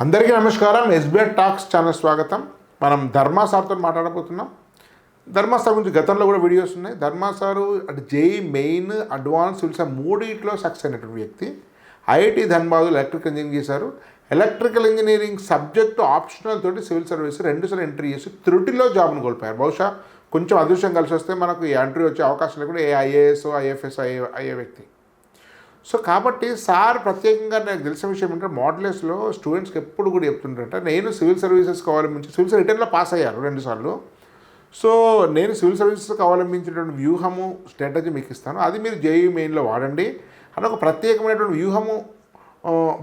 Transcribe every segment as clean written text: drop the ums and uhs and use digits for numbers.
అందరికీ నమస్కారం. SBI talks channel స్వాగతం. మనం ధర్మా సార్తో మాట్లాడబోతున్నాం. ధర్మా సార్ గురించి గతంలో కూడా వీడియోస్ ఉన్నాయి. ధర్మా సారు అటు జేఈ మెయిన్, అడ్వాన్స్ సివిల్స్ మూడింటిలో సక్సెస్ అయినటువంటి వ్యక్తి. ఐఐటి ధన్బాద్లో ఎలక్ట్రికల్ ఇంజనీరింగ్ చేశారు. ఎలక్ట్రికల్ ఇంజనీరింగ్ సబ్జెక్టు ఆప్షనల్ తోటి సివిల్ సర్వీస్ 2 సార్లు ఎంట్రీ చేసి త్రుటిలో జాబ్ను కోల్పోయారు. బహుశా కొంచెం అదృష్టం కలిసి వస్తే మనకు ఈ ఎంట్రీ వచ్చే అవకాశం లేకుండా ఐఏఎస్, ఐఎఫ్ఎస్ అయ్యే వ్యక్తి. సో కాబట్టి సార్ ప్రత్యేకంగా నాకు తెలిసిన విషయం ఏంటంటే మోడలేస్లో స్టూడెంట్స్కి ఎప్పుడు కూడా చెప్తుంటారంట, నేను సివిల్ సర్వీసెస్కి అవలంబించి సివిల్ రిటర్న్లో పాస్ అయ్యారు 2 సార్లు. సో నేను సివిల్ సర్వీసెస్కి అవలంబించినటువంటి వ్యూహము స్ట్రాటజీ మీకు ఇస్తాను, అది మీరు జేఈ మెయిన్లో వాడండి అని ఒక ప్రత్యేకమైనటువంటి వ్యూహము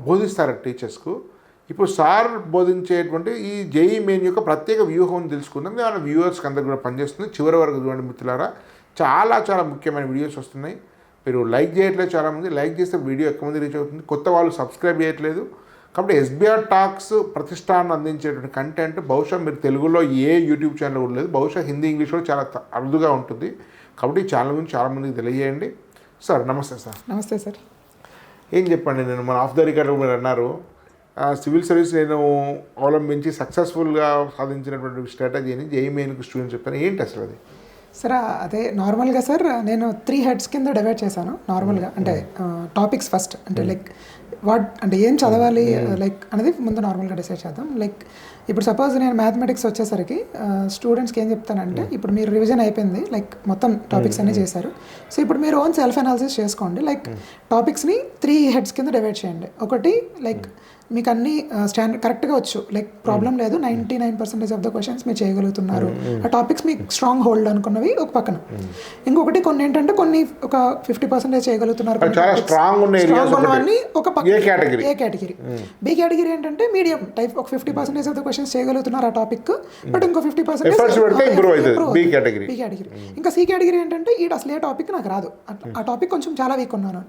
బోధిస్తారు టీచర్స్కు. ఇప్పుడు సార్ బోధించేటువంటి ఈ జేఈ మెయిన్ యొక్క ప్రత్యేక వ్యూహం తెలుసుకుందాం. మన వ్యూవర్స్కి అందరికి కూడా పనిచేస్తుంది. చివరి వరకు చూడండి మిత్రులారా, చాలా చాలా ముఖ్యమైన వీడియోస్ వస్తున్నాయి. మీరు లైక్ చేయట్లేదు, చాలామంది లైక్ చేస్తే వీడియో ఎక్కువ మంది రీచ్ అవుతుంది. కొత్త వాళ్ళు సబ్స్క్రైబ్ చేయట్లేదు. కాబట్టి ఎస్బీఐ టాక్స్ ప్రతిష్టానం అందించేటువంటి కంటెంట్ బహుశా మీరు తెలుగులో ఏ యూట్యూబ్ ఛానల్ కూడా లేదు, బహుశా హిందీ ఇంగ్లీష్ కూడా చాలా అరుదుగా ఉంటుంది. కాబట్టి ఈ ఛానల్ గురించి చాలామందికి తెలియజేయండి. సార్ నమస్తే. సార్ నమస్తే. సార్ ఏం చెప్పండి, నేను మన ఆఫ్ ద రికార్డ్ మీరు అన్నారు సివిల్ సర్వీస్ నేను అవలంబించి సక్సెస్ఫుల్గా సాధించినటువంటి స్ట్రాటజీని జేఈ మెయిన్కి స్టూడెంట్స్ చెప్పాను. ఏంటి అసలు అది? సార్ అదే నార్మల్గా సార్ నేను 3 హెడ్స్ కింద డివైడ్ చేశాను. నార్మల్గా అంటే టాపిక్స్ ఫస్ట్ అంటే లైక్ అంటే ఏం చదవాలి లైక్ అనేది ముందు నార్మల్గా డిసైడ్ చేద్దాం. లైక్ ఇప్పుడు సపోజ్ నేను మ్యాథమెటిక్స్ వచ్చేసరికి స్టూడెంట్స్కి ఏం చెప్తానంటే, ఇప్పుడు మీరు రివిజన్ అయిపోయింది, లైక్ మొత్తం టాపిక్స్ అన్నీ చేశారు. సో ఇప్పుడు మీరు ఓన్ సెల్ఫ్ అనాలిసిస్ చేసుకోండి. లైక్ టాపిక్స్ని 3 హెడ్స్ కింద డివైడ్ చేయండి. ఒకటి లైక్ మీకు అన్ని కరెక్ట్గా వచ్చు, లైక్ ప్రాబ్లం లేదు, 99% ఆఫ్ ద క్వశ్చన్స్ మీరు చేయగలుగుతున్నారు, ఆ టాపిక్స్ మీకు స్ట్రాంగ్ హోల్డ్ అనుకున్నవి ఒక పక్కన. ఇంకొకటి కొన్ని ఏంటంటే కొన్ని ఒక 50% చేయగలుగుతున్నారు ఉన్నవన్నీ ఒక పక్కన. ఏ కేటగిరీ. బి కేటగిరీ ఏంటంటే మీడియం టైప్, ఒక 50% ఆఫ్ ద క్వశ్చన్స్ చేయగలుగుతున్నారు ఆ టాపిక్, బట్ ఇంకో 50% బి కేటగిరీ. ఇంకా సి కేటగిరీ ఏంటంటే ఈ అసలు ఏ టాపిక్ నాకు రాదు, ఆ టాపిక్ కొంచెం చాలా వీక్ ఉన్నాను.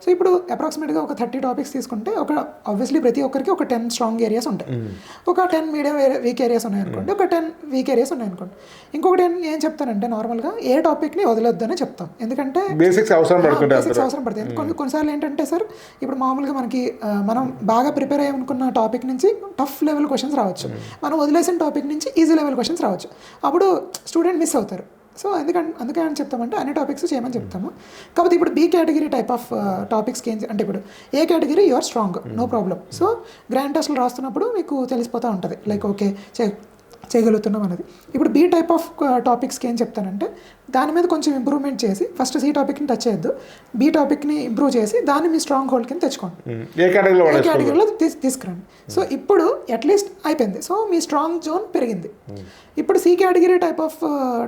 సో ఇప్పుడు అప్రాక్సిమేట్గా ఒక 30 టాపిక్స్ తీసుకుంటే ఒక ఆబ్వియస్లీ ప్రతి ఒక్కరికి ఒక 10 స్ట్రాంగ్ ఏరియాస్ ఉంటాయి, ఒక 10 మీడియం వీక్ ఏరియాస్ ఉన్నాయనుకోండి, ఒక 10 వీక్ ఏరియాస్ ఉన్నాయనుకోండి. ఇంకొకటి ఏం చెప్తానంటే నార్మల్గా ఏ టాపిక్ని వదలొద్దని చెప్తాం, ఎందుకంటే బేసిక్స్ అవసరం పడుతుంది. కొన్నిసార్లు ఏంటంటే సార్ ఇప్పుడు మామూలుగా మనకి మనం బాగా ప్రిపేర్ అయ్యామనుకున్న టాపిక్ నుంచి టఫ్ లెవెల్ క్వశ్చన్స్ రావచ్చు, మనం వదిలేసిన టాపిక్ నుంచి ఈజీ లెవెల్ క్వశ్చన్స్ రావచ్చు, అప్పుడు స్టూడెంట్ మిస్ అవుతారు. సో అందుకే అని చెప్తామంటే అన్ని టాపిక్స్ చేయమని చెప్తాము. కాబట్టి ఇప్పుడు బి కేటగిరీ టైప్ ఆఫ్ టాపిక్స్కి అంటే ఇప్పుడు A category you are strong, no problem. So grand టెస్ట్లు రాస్తున్నప్పుడు మీకు తెలిసిపోతూ ఉంటుంది, లైక్ ఓకే చేయగలుగుతున్నాం అనేది. ఇప్పుడు బి టైప్ ఆఫ్ టాపిక్స్కి ఏం చెప్తానంటే, దాని మీద కొంచెం ఇంప్రూవ్మెంట్ చేసి ఫస్ట్ సి టాపిక్ని టచ్ చేయొద్దు, బి టాపిక్ని ఇంప్రూవ్ చేసి దాన్ని మీ స్ట్రాంగ్ హోల్డ్ కింద తెచ్చుకోండి, ఏ కేటగిరీలో తీసుకురండి. సో ఇప్పుడు అట్లీస్ట్ అయిపోయింది, సో మీ స్ట్రాంగ్ జోన్ పెరిగింది. ఇప్పుడు సి కేటగిరీ టైప్ ఆఫ్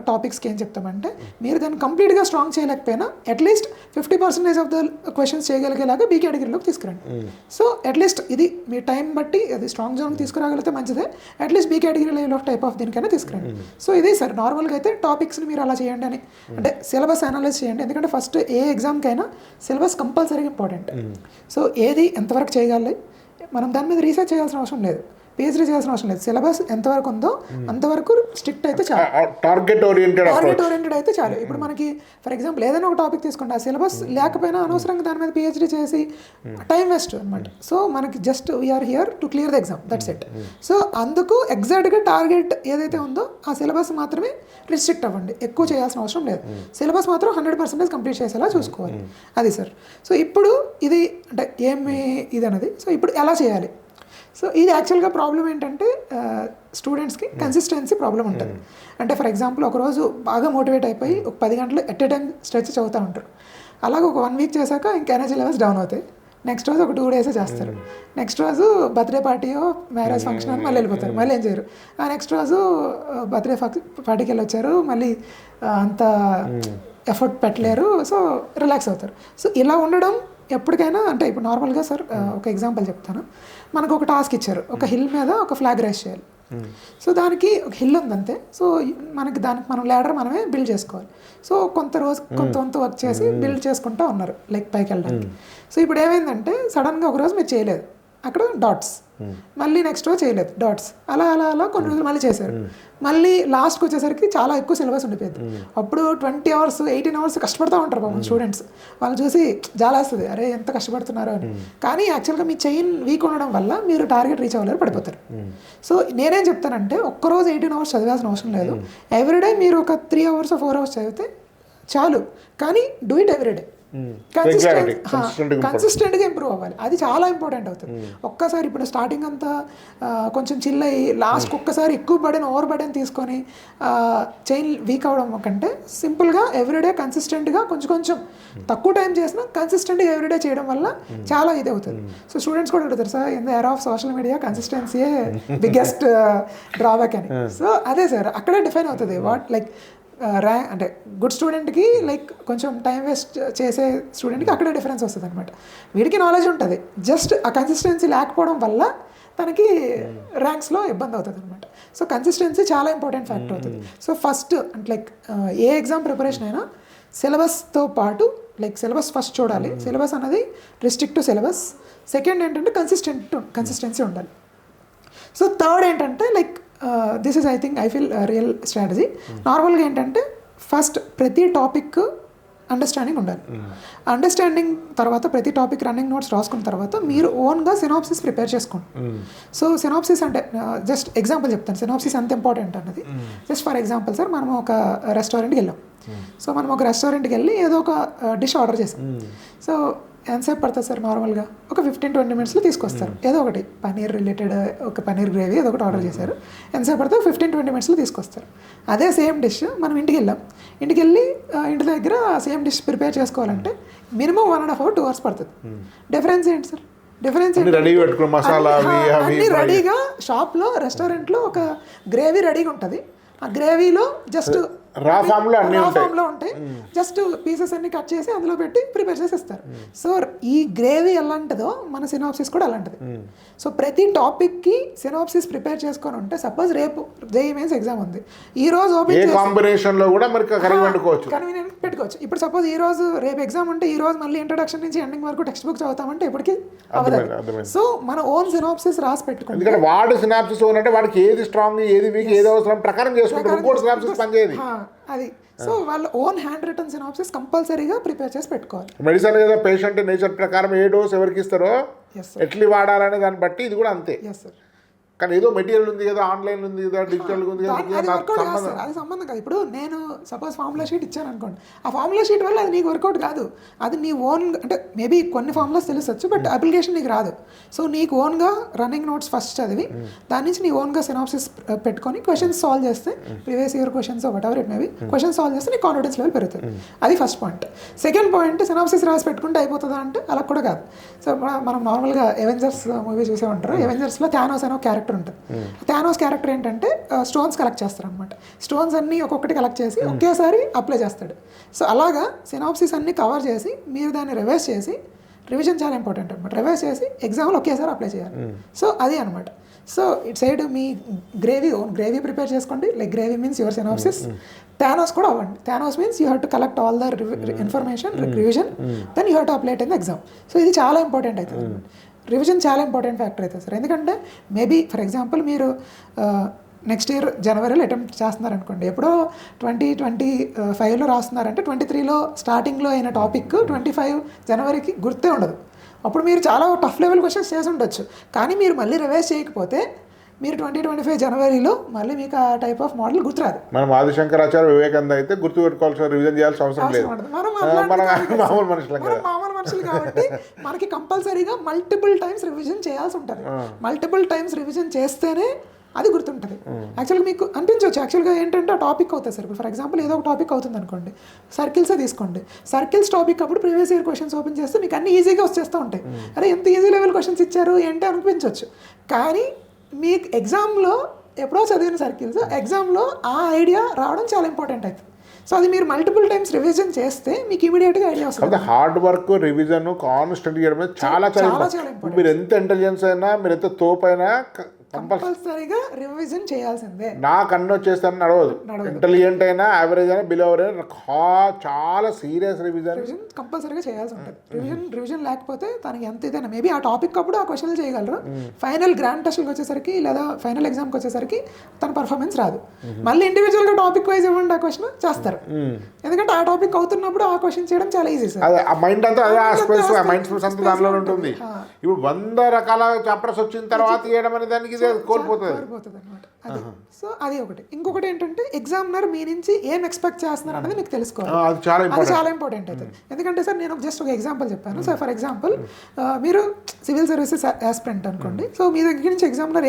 టాపిక్స్కి ఏం చెప్తామంటే, మీరు దాన్ని కంప్లీట్గా స్ట్రాంగ్ చేయలేకపోయినా అట్లీస్ట్ 50% ఆఫ్ ద క్వశ్చన్స్ చేయగలిగేలాగా బి కేటగిరీలోకి తీసుకురండి. సో అట్లీస్ట్ ఇది మీ టైం బట్టి అది స్ట్రాంగ్ జోన్ తీసుకురాగలిగితే మంచిదే, at least B category level of type of దీనికైనా తీసుకురండి. సో ఇది సార్ నార్మల్గా అయితే టాపిక్స్ని మీరు అలా చేయండి అని, అంటే సిలబస్ అనలైజ్ చేయండి, ఎందుకంటే ఫస్ట్ ఏ ఎగ్జామ్కైనా సిలబస్ కంపల్సరీగా ఇంపార్టెంట్. సో ఏది ఎంతవరకు చేయగలి మనం దాని మీద రీసెర్చ్ చేయాల్సిన అవసరం లేదు, పిహెచ్డీ చేయాల్సిన అవసరం లేదు. సిలబస్ ఎంతవరకు ఉందో అంతవరకు స్ట్రిక్ట్ అయితే చాలు, టార్గెట్ ఓరియంటెడ్ అయితే చాలు. ఇప్పుడు మనకి ఫర్ ఎగ్జాంపుల్ ఏదైనా ఒక టాపిక్ తీసుకుంటే ఆ సిలబస్ లేకపోయినా అనవసరంగా దాని మీద పిహెచ్డీ చేసి టైం వేస్ట్ అనమాట. సో మనకి just we're here to clear the exam, that's it. So అందుకు ఎగ్జాక్ట్గా టార్గెట్ ఏదైతే ఉందో ఆ సిలబస్ మాత్రమే రిస్ట్రిక్ట్ అవ్వండి, ఎక్కువ చేయాల్సిన అవసరం లేదు. సిలబస్ మాత్రం 100% కంప్లీట్ చేసేలా చూసుకోవాలి, అది సార్. సో ఇప్పుడు ఇది అంటే ఏమి ఇది అన్నది. సో ఇప్పుడు ఎలా చేయాలి? సో ఇది యాక్చువల్గా ప్రాబ్లం ఏంటంటే స్టూడెంట్స్కి కన్సిస్టెన్సీ ప్రాబ్లం ఉంటుంది. అంటే ఫర్ ఎగ్జాంపుల్ ఒకరోజు బాగా మోటివేట్ అయిపోయి ఒక 10 గంటలు ఎట్ ఏ టైం స్ట్రెచ్ చదువుతూ ఉంటారు. అలాగే ఒక 1 వీక్ చేశాక ఇంకా ఎనర్జీ లెవెల్స్ డౌన్ అవుతాయి. నెక్స్ట్ రోజు ఒక 2 డేసే చేస్తారు. నెక్స్ట్ రోజు బర్త్డే పార్టీయో మ్యారేజ్ ఫంక్షన్ అని మళ్ళీ వెళ్ళిపోతారు, మళ్ళీ ఏం చేయరు. నెక్స్ట్ రోజు బర్త్డే పార్టీకి వెళ్ళి వచ్చారు, మళ్ళీ అంత ఎఫర్ట్ పెట్టలేరు, సో రిలాక్స్ అవుతారు. సో ఇలా ఉండడం ఎప్పటికైనా అంటే ఇప్పుడు నార్మల్గా సార్ ఒక ఎగ్జాంపుల్ చెప్తాను. మనకు ఒక టాస్క్ ఇచ్చారు, ఒక హిల్ మీద ఒక ఫ్లాగ్ రైజ్ చేయాలి. సో దానికి ఒక హిల్ ఉందంతే, సో దానికి మనం ల్యాడర్ మనమే బిల్డ్ చేసుకోవాలి. సో కొంత వర్క్ చేసి బిల్డ్ చేసుకుంటూ ఉన్నారు లైక్ పైకి వెళ్ళడానికి. సో ఇప్పుడు ఏమైందంటే సడన్గా ఒకరోజు మీరు చేయలేదు, అక్కడ డాట్స్, మళ్ళీ నెక్స్ట్ రో చేయలేదు డాట్స్, అలా అలా అలా కొన్ని రోజులు మళ్ళీ చేశారు. మళ్ళీ లాస్ట్కి వచ్చేసరికి చాలా ఎక్కువ సిలబస్ ఉండిపోయింది. అప్పుడు 20 hours 18 hours కష్టపడుతూ ఉంటారు పాపం స్టూడెంట్స్. వాళ్ళు చూసి జాలేస్తుంది, అరే ఎంత కష్టపడుతున్నారు అని. కానీ యాక్చువల్గా మీ చైన్ వీక్ ఉండడం వల్ల మీరు టార్గెట్ రీచ్ అవ్వలేరు, పడిపోతారు. సో నేనేం చెప్తానంటే ఒక్కరోజు 18 hours చదివాల్సిన అవసరం లేదు. ఎవ్రీడే మీరు ఒక 3 hours 4 hours చదివితే చాలు. కానీ డూ ఇట్ ఎవ్రీడే, కన్సిస్టెంట్గా ఇంప్రూవ్ అవ్వాలి. అది చాలా ఇంపార్టెంట్ అవుతుంది. ఒక్కసారి ఇప్పుడు స్టార్టింగ్ అంతా కొంచెం చిల్ అయ్యి లాస్ట్కి ఒక్కసారి ఎక్కువ బడెన్ ఓవర్ బడెన్ తీసుకొని చైన్ వీక్ అవ్వడం కంటే సింపుల్గా ఎవ్రీడే కన్సిస్టెంట్గా కొంచెం కొంచెం తక్కువ టైం చేసినా కన్సిస్టెంట్గా ఎవ్రీడే చేయడం వల్ల చాలా ఇది అవుతుంది. సో స్టూడెంట్స్ కూడా అడుగుతారు, sir in the era of social media కన్సిస్టెన్సీయే బిగ్గెస్ట్ డ్రాబ్యాక్ అని. సో అదే సార్ అక్కడే డిఫైన్ అవుతుంది వాట్ లైక్ అంటే గుడ్ స్టూడెంట్కి లైక్ కొంచెం టైం వేస్ట్ చేసే స్టూడెంట్కి అక్కడే డిఫరెన్స్ వస్తుంది అనమాట. వీడికి నాలెడ్జ్ ఉంటుంది, జస్ట్ ఆ కన్సిస్టెన్సీ లేకపోవడం వల్ల తనకి ర్యాంక్స్లో ఇబ్బంది అవుతుంది అనమాట. సో కన్సిస్టెన్సీ చాలా ఇంపార్టెంట్ ఫ్యాక్టర్ అవుతుంది. సో ఫస్ట్ అంటే లైక్ ఏ ఎగ్జామ్ ప్రిపరేషన్ అయినా సిలబస్తో పాటు లైక్ సిలబస్ ఫస్ట్ చూడాలి. సిలబస్ అనేది రిస్ట్రిక్ట్ టు సిలబస్. సెకండ్ ఏంటంటే కన్సిస్టెన్సీ ఉండాలి. సో థర్డ్ ఏంటంటే like this is I think I feel real strategy. నార్మల్గా ఏంటంటే ఫస్ట్ ప్రతి టాపిక్ అండర్స్టాండింగ్ ఉండాలి. అండర్స్టాండింగ్ తర్వాత ప్రతి టాపిక్ రన్నింగ్ నోట్స్ రాసుకున్న తర్వాత మీరు ఓన్గా సినాప్సిస్ ప్రిపేర్ చేసుకోండి. సో సినాప్సిస్ అంటే జస్ట్ ఎగ్జాంపుల్ చెప్తాను, సినాప్సిస్ ఎంత ఇంపార్టెంట్ అన్నది. జస్ట్ ఫర్ ఎగ్జాంపుల్ సార్, మనం ఒక రెస్టారెంట్కి వెళ్ళాం. సో మనం ఒక రెస్టారెంట్కి వెళ్ళి ఏదో ఒక డిష్ ఆర్డర్ చేసాం. సో ఎంతసేపు పడుతుంది సార్? నార్మల్గా ఒక 15-20 minutesలో తీసుకొస్తారు. ఏదో ఒకటి పనీర్ రిలేటెడ్ ఒక పనీర్ గ్రేవీ ఏదో ఒకటి ఆర్డర్ చేశారు. ఎంతసేపు పడితే 15-20 minutesలో తీసుకొస్తారు. అదే సేమ్ డిష్ మనం ఇంటికి వెళ్ళాం. ఇంటికి వెళ్ళి ఇంటి దగ్గర సేమ్ డిష్ ప్రిపేర్ చేసుకోవాలంటే మినిమం 1.5 hours 2 hours పడుతుంది. డిఫరెన్స్ ఏంటి సార్? డిఫరెన్స్ అన్నీ రెడీగా షాప్లో రెస్టారెంట్లో ఒక గ్రేవీ రెడీగా ఉంటుంది. ఆ గ్రేవీలో జస్ట్ రా ఫామ్లో ఉంటాయి, జస్ట్ పీసెస్ అన్ని కట్ చేసి అందులో పెట్టి ప్రిపేర్ చేసి ఇస్తారు. సో ఈ గ్రేవీ ఎలాంటిదో మన సినాప్సిస్ కూడా అలాంటిది. సో ప్రతి టాపిక్కి సినాప్సిస్ ప్రిపేర్ చేసుకొని ఉంటే, సపోజ్ రేపు జేఈఈ మెయిన్స్ ఎగ్జామ్ ఉంది, ఈ రోజు ఓపెన్ కాంబినేషన్లో కూడా మరి కన్వీనియంట్ పెట్టుకోవచ్చు. ఇప్పుడు సపోజ్ ఈ రోజు రేపు ఎగ్జామ్ ఉంటే ఈ రోజు మళ్ళీ ఇంట్రడక్షన్ నుంచి ఎండింగ్ వరకు టెక్స్ట్ బుక్ చదువుతామంటే ఇప్పటికీ అవ్వదు. సో మన ఓన్ సినాప్సిస్ రాసి పెట్టుకుంటే వాడు సినాప్సిస్ అంటే వాడికి ఏది స్ట్రాంగ్ ఏది వీక్ ఏది అవసరం ప్రకారం చేసుకుంటారు అది. సో వాళ్ళ ఓన్ హ్యాండ్ రిటన్ సినాప్సిస్ కంపల్సరీగా ప్రిపేర్ చేసి పెట్టుకోవాలి. మెడిసిన్ కదా పేషెంట్ నేచర్ ప్రకారం ఏ డోస్ ఎవరికి ఇస్తారో ఎట్లా వాడాలనే దాన్ని బట్టి ఇది కూడా అంతే. కానీ ఏదో మెటీరియల్ ఉంది కదా, ఆన్లైన్ ఉంది కదా, డిజిటల్ ఉంది కదా, అది సంబంధం కాదు. ఇప్పుడు నేను సపోజ్ ఫార్ములా షీట్ ఇచ్చాను అనుకోండి, ఆ ఫార్ములా షీట్ వల్ల అది నీకు వర్కౌట్ కాదు. అది నీ ఓన్ అంటే మేబీ కొన్ని ఫార్ములాస్ తెలుసొచ్చు, బట్ అప్లికేషన్ నీకు రాదు. సో నీకు ఓన్గా రన్నింగ్ నోట్స్ ఫస్ట్ చదివి దాని నుంచి నీ ఓన్గా సినాప్సిస్ పెట్టుకొని క్వశ్చన్స్ సాల్వ్ చేస్తే, previous year questions what ever it maybe, questions solve చేస్తే నీ కాన్ఫిడెన్స్ లెవెల్ పెరుగుతుంది. అది first point. Second point, synopsis రాసి పెట్టుకుంటే అయిపోతుందా అంటే అలా కూడా కాదు. సో మనం నార్మల్గా ఎవెంజర్స్ మూవీ చూసే ఉంటారు. ఎవెంజర్స్లో థానోస్ అనే క్యారెక్టర్ ఉంటుంది. థానోస్ క్యారెక్టర్ ఏంటంటే స్టోన్స్ కలెక్ట్ చేస్తారు అనమాట. స్టోన్స్ అన్నీ ఒక్కొక్కటి కలెక్ట్ చేసి ఒకేసారి అప్లై చేస్తాడు. సో అలాగా సినాప్సిస్ అన్ని కవర్ చేసి మీరు దాన్ని రివైజ్ చేసి, రివిజన్ చాలా ఇంపార్టెంట్ అనమాట, రివైజ్ చేసి ఎగ్జామ్లో ఒకేసారి అప్లై చేయాలి. సో అది అనమాట. సో ఇట్ సైడ్ మీ గ్రేవీ ప్రిపేర్ చేసుకోండి. Like gravy means your synopsis. Thanos కూడా అవ్వండి. Thanos means you have to collect all the information, revision, then you have to apply it in the exam. So ఇది చాలా important అవుతుంది. Revision చాలా important factor అవుతుంది sir. ఎందుకంటే maybe for example మీరు next year జనవరిలో అటెంప్ట్ చేస్తున్నారనుకోండి, ఎప్పుడో 2025లో రాస్తున్నారంటే 23లో స్టార్టింగ్లో అయిన టాపిక్ 25 జనవరికి గుర్తే ఉండదు. అప్పుడు మీరు చాలా టఫ్ లెవెల్ క్వశ్చన్స్ చేసి ఉండొచ్చు. కానీ మీరు మళ్ళీ రివైజ్ చేయకపోతే మీరు 2025 జనవరిలో మళ్ళీ మీకు ఆ టైప్ ఆఫ్ మోడల్ గుర్తురాదు. మనం ఆదిశంకరాచార్య వివేకానంద అయితే గుర్తు పెట్టుకోవాల్సిన, రివిజన్ చేయాల్సిన అవసరం లేదు. మామూలు మనుషులు కాబట్టి మనకి కంపల్సరీగా మల్టిపుల్ టైమ్స్ రివిజన్ చేయాల్సి ఉంటుంది. మల్టిపుల్ టైమ్స్ రివిజన్ చేస్తేనే అది గుర్తుంటుంది. యాక్చువల్గా మీకు అనిపించవచ్చు, యాక్చువల్గా ఏంటంటే ఆ టాపిక్ అవుతుంది సార్. ఇప్పుడు ఫర్ ఎగ్జాంపుల్ ఏదో ఒక టాపిక్ అవుతుంది అనుకోండి, సర్కిల్సే తీసుకోండి. సర్కిల్స్ టాపిక్ అప్పుడు ప్రీవియస్ ఇయర్ క్వశ్చన్స్ ఓపెన్ చేస్తే మీకు అన్ని ఈజీగా వచ్చేస్తూ ఉంటాయి. అరే ఎంత ఈజీ లెవెల్ క్వశ్చన్స్ ఇచ్చారు ఏంటి అనిపించవచ్చు. కానీ మీకు ఎగ్జామ్లో ఎప్పుడో చదివిన సర్కిల్స్ ఎగ్జామ్లో ఆ ఐడియా రావడం చాలా ఇంపార్టెంట్ అవుతుంది. సో అది మీరు మల్టిపుల్ టైమ్స్ రివిజన్ చేస్తే మీకు ఇమీడియట్గా ఐడియా వస్తుంది. హార్డ్ వర్క్, రివిజన్, కాన్స్టెంట్ చేయడం చాలా చాలా. మీరు ఎంత ఇంటెలిజెన్స్ అయినా, మీరు ఎంత తోపు అయినా కంపల్సరీగా రివిజన్ చేయాల్సిందే. నాకు అన్ని వచ్చేస్తాను నడవదు. ఇంటెలిజెంట్ అయినా యావరేజ్ అయినా బిలో యావరేజ్ చాలా సీరియస్ రివిజన్ కంపల్సరీగా చేయాల్సి ఉంటుంది. రివిజన్ లేకపోతే తనకి ఎంత ఇదైనా మేబీ ఆ టాపిక్ అప్పుడు ఆ క్వశ్చన్లు చేయగలరు, ఫైనల్ గ్రాండ్ టెస్ట్కి వచ్చేసరికి లేదా ఫైనల్ ఎగ్జామ్కి వచ్చేసరికి తన పర్ఫార్మెన్స్ రాదు. మళ్ళీ ఇండివిజువల్గా టాపిక్ వైజ్ ఇవ్వండి ఆ క్వశ్చన్ చేస్తారు, ఎందుకంటే ఆ టాపిక్ అవుతున్నప్పుడు ఆ క్వశ్చన్ చేయడం చాలా ఈజీ సార్. అదే ఆ మైండ్ అంతా అదే మైండ్ స్పేస్ అంతా దానిలో ఉంటుంది. ఇప్పుడు 100 రకాల చాప్టర్స్ వచ్చిన తర్వాత చేయడం అనే దానికి కోల్పోతుంది అనమాట. అది సో అది ఒకటి. ఇంకొకటి ఏంటంటే ఎగ్జామినర్ మీ నుంచి ఏం ఎక్స్పెక్ట్ చేస్తున్నారు అనేది మీకు తెలుసుకోవాలి. అది చాలా ఇంపార్టెంట్ అవుతుంది. ఎందుకంటే సార్ నేను జస్ట్ ఒక ఎగ్జాంపుల్ చెప్పాను. సో ఫర్ ఎగ్జాంపుల్ మీరు సివిల్ సర్వీసెస్ యాస్పిరెంట్ అనుకోండి. సో మీ దగ్గర నుంచి ఎగ్జామినర్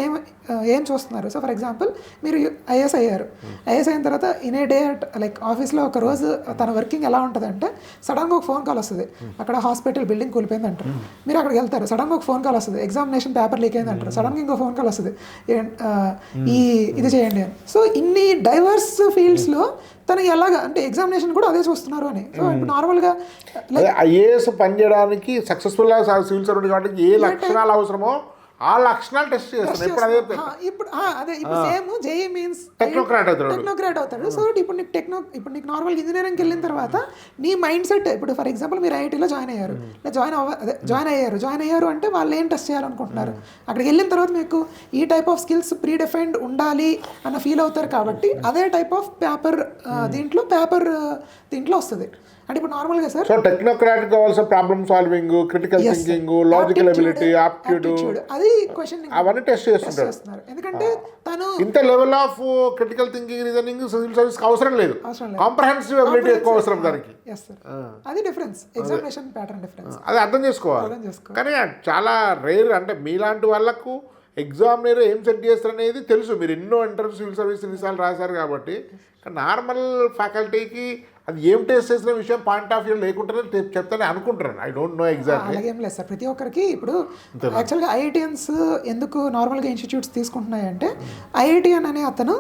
ఏం చూస్తున్నారు. సో ఫర్ ఎగ్జాంపుల్ మీరు ఐఏఎస్ అయ్యారు. ఐఏఎస్ అయిన తర్వాత ఇన్ ఏ డే లైక్ ఆఫీస్లో ఒక రోజు తన వర్కింగ్ ఎలా ఉంటుందంటే సడన్గా ఒక ఫోన్ కాల్ వస్తుంది, అక్కడ హాస్పిటల్ బిల్డింగ్ కూలిపోయింది అంటారు. మీరు అక్కడికి వెళ్తారు, సడన్గా ఒక ఫోన్ కాల్ వస్తుంది, ఎగ్జామినేషన్ పేపర్ లీక్ అయింది అంటారు. సడన్గా ఇంకో ఫోన్ కాల్ వస్తుంది, ఇది చేయండి అని. సో ఇన్ని డైవర్స్ ఫీల్డ్స్లో తను ఎలాగా అంటే ఎగ్జామినేషన్ కూడా అదే చూస్తున్నారు అని. సో ఇప్పుడు నార్మల్గా ఐఏఎస్ పనిచేయడానికి సక్సెస్ఫుల్గా సివిల్ సర్వెంట్ కాబట్టి ఏ లక్షణాలు అవసరమో ఆ లక్షణాలు టెస్ట్ చేస్తాను. ఇప్పుడు అదే ఇప్పుడు సేమ్ జేఈ మీన్స్ టెక్నోక్రాట్ అవుతాడు. సో ఇప్పుడు నీకు నార్మల్ ఇంజనీరింగ్కి వెళ్ళిన తర్వాత నీ మైండ్ సెట్ ఇప్పుడు ఫర్ ఎగ్జాంపుల్ మీరు ఐఐటీలో జాయిన్ అయ్యారు అంటే వాళ్ళు ఏం టెస్ట్ చేయాలనుకుంటున్నారు. అక్కడికి వెళ్ళిన తర్వాత మీకు ఈ type of skills pre defined ఉండాలి అన్న ఫీల్ అవుతారు కాబట్టి అదే టైప్ ఆఫ్ పేపర్ దీంట్లో వస్తుంది. అంటే ఇప్పుడు నార్మల్గా సార్ సో టెక్నోక్రాట్ కావాల్సిన problem solving, critical thinking, logical ability, aptitude అది క్వశ్చన్ అవన్నీ టెస్ట్ చేస్తున్నారు. ఎందుకంటే తను ఇంత level of critical thinking, reasoning civil service అవసరం లేదు. కాంప్రహెన్సివ్ ఎబిలిటీ ఎక్కువ అవసరం దానికి. అది డిఫరెన్స్, ఎగ్జామినేషన్ ప్యాటర్న్ డిఫరెన్స్. అది అర్థం చేసుకోవాలి. కానీ చాలా రేర్ అంటే మీలాంటి వాళ్ళకు ఎగ్జామినర్ ఏం సెట్ చేస్తారు అనేది తెలుసు. మీరు ఎన్నో ఇంటర్వ్యూ సివిల్ సర్వీస్ ఎన్నిసార్లు రాశారు కాబట్టి. నార్మల్ ఫ్యాకల్టీకి అది ఏం టెస్ట్ చేసిన విషయం పాయింట్ ఆఫ్ వ్యూ లేకుండానే చెప్తానే అనుకుంటారు. I don't know exactly. అలాగేం లేదు సార్. ప్రతి ఒక్కరికి ఇప్పుడు యాక్చువల్గా ఐఐటియన్స్ ఎందుకు నార్మల్గా ఇన్స్టిట్యూట్స్ తీసుకుంటున్నాయంటే ఐఐటిఎన్ అనే అతను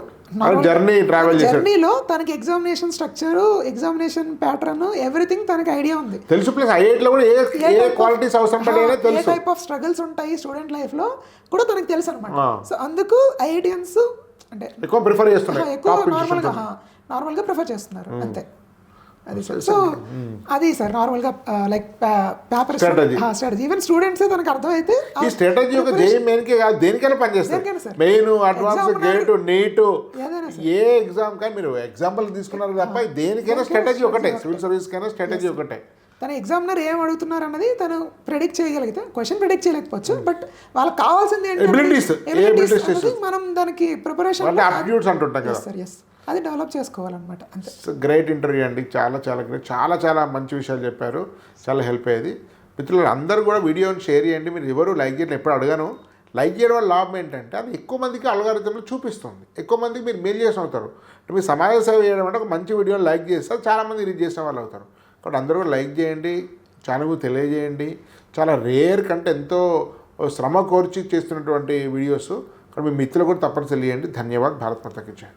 జర్నీలో తనకి examination structure, examination pattern, everything తనకి ఐడియా ఉంది, తెలుసు. ప్లస్ ఐఐటిలో కూడా ఏ క్వాలిటీస్ అవసరం పడేనే తెలుసు, ఏ టైప్ ఆఫ్ స్ట్రగుల్స్ ఉంటాయి స్టూడెంట్ లైఫ్ లో కూడా తనకి తెలుసు అనమాట. సో అందుకు ఐఐటిఎన్స్ అంటే ఎక్కువ ప్రిఫర్ చేస్తున్నారు, ఎక్కువ నార్మల్గా ప్రిఫర్ చేస్తున్నారు అంతే. అది సార్. సో అది సార్ నార్మల్గా like paper strategy. Even students తనకు అర్థమైతే ఈ స్ట్రాటజీ ఒక జేఈ మెయిన్కే కాదు దేనికైనా పనిచేస్తారు. మెయిన్, అడ్వాన్స్, గేట్, నీట్, ఏ ఎగ్జామ్ కానీ మీరు ఎగ్జాంపుల్ తీసుకున్నారు తప్ప దేనికైనా స్ట్రాటజీ ఒకటే. సివిల్ సర్వీస్ కైనా స్ట్రాటజీ ఒకటే. తన ఎగ్జామినర్ ఏం అడుగుతున్నారు అన్నది తను ప్రెడిక్ట్ చేయగలిగితే, క్వశ్చన్ ప్రెడిక్ట్ చేయలేకపోవచ్చు, బట్ వాళ్ళకి కావాల్సింది ఏంటంటే మనం దానికి ప్రిపరేషన్ అంటుంటాం కదా, అది డెవలప్ చేసుకోవాలన్నమాట అంతే. గ్రేట్ ఇంటర్వ్యూ అండి, చాలా చాలా గ్రేట్, చాలా చాలా మంచి విషయాలు చెప్పారు, చాలా హెల్ప్ అయ్యేది. మిత్రులు అందరూ కూడా వీడియోని షేర్ చేయండి. మీరు ఎవరు లైక్ చేయడం ఎప్పుడు అడగాను. లైక్ చేయడం వల్ల లాభం ఏంటంటే అది ఎక్కువ మందికి అల్గారిథంలో చూపిస్తుంది, ఎక్కువ మందికి మీరు మెయిల్ చేసి అవుతారు. అంటే మీరు సమాజ సేవ చేయడం అంటే ఒక మంచి వీడియోని లైక్ చేస్తారు, చాలామంది రీచ్ చేసిన వాళ్ళు అవుతారు. కాబట్టి అందరూ కూడా లైక్ చేయండి, ఛానల్కు తెలియజేయండి. చాలా రేర్ కంటే ఎంతో శ్రమ కోర్చి చేస్తున్నటువంటి వీడియోస్. కాబట్టి మీ మిత్రులు కూడా తప్పనిసరి చేయండి. ధన్యవాద్. భారత్ మాతాకి జై.